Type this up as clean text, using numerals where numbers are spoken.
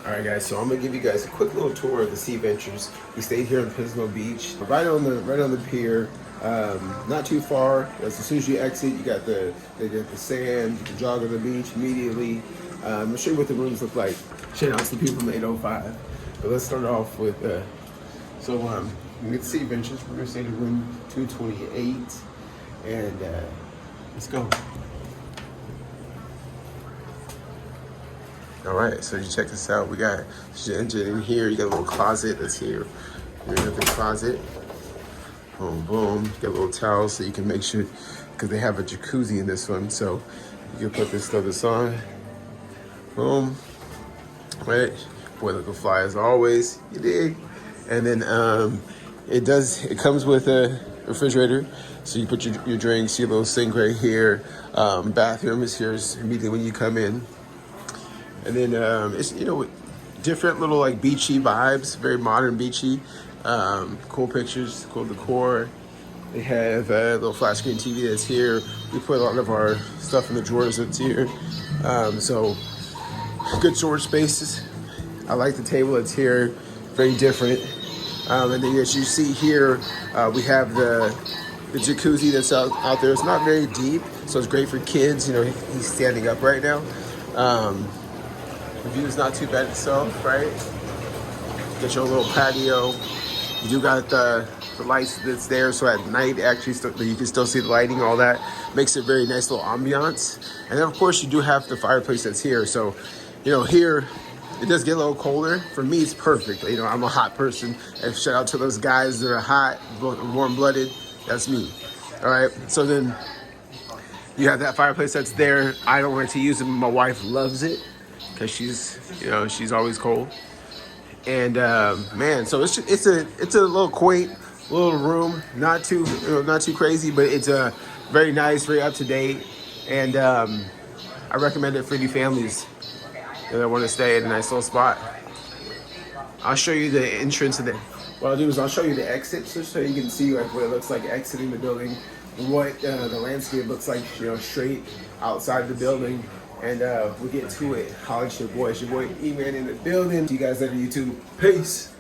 All right, guys. So I'm gonna give you guys a quick little tour of the SeaVentures. We stayed here in Pismo Beach, right on the pier. Not too far. As soon as you exit, you got the sand. You can jog on the beach immediately. I'll show you what the rooms look like. Shout out to the people from 805. But let's start off with we get SeaVentures. We're gonna stay in room 228, and let's go. All right, so you check this out. We got engine in here. You got a little closet that's here. You got the closet. Boom, boom. You got a little towel so you can make sure, because they have a jacuzzi in this one, so you can put this on. Boom. Right. Boy, look fly as always. You dig? And then it comes with a refrigerator, so you put your drinks. Your little sink right here. Bathroom is here immediately when you come in. And then it's, different little like beachy vibes, very modern beachy. Cool pictures, cool decor. They have a little flat screen TV that's here. We put a lot of our stuff in the drawers that's here. So good storage spaces. I like the table that's here, very different. And then as you see here, we have the jacuzzi that's out there. It's not very deep, so it's great for kids. He's standing up right now. The view is not too bad itself, right? Get your little patio. You do got the lights that's there, so at night, actually, you can still see the lighting, all that. Makes it a very nice little ambiance. And then, of course, you do have the fireplace that's here. So, here, it does get a little colder. For me, it's perfect. I'm a hot person. And shout out to those guys that are hot, warm-blooded. That's me. All right, so then you have that fireplace that's there. I don't like to use it, but my wife loves it, because she's always cold. And man, so it's a little quaint little room, not too crazy, but it's a very nice, very up to date, and I recommend it for any families that want to stay in a nice little spot. I'll show you the entrance of what I'll do is I'll show you the exit, so you can see like what it looks like exiting the building, what the landscape looks like, straight outside the building. And we'll get to it. Holla at your boy. It's your boy Eman in the building. See you guys later, YouTube. Peace.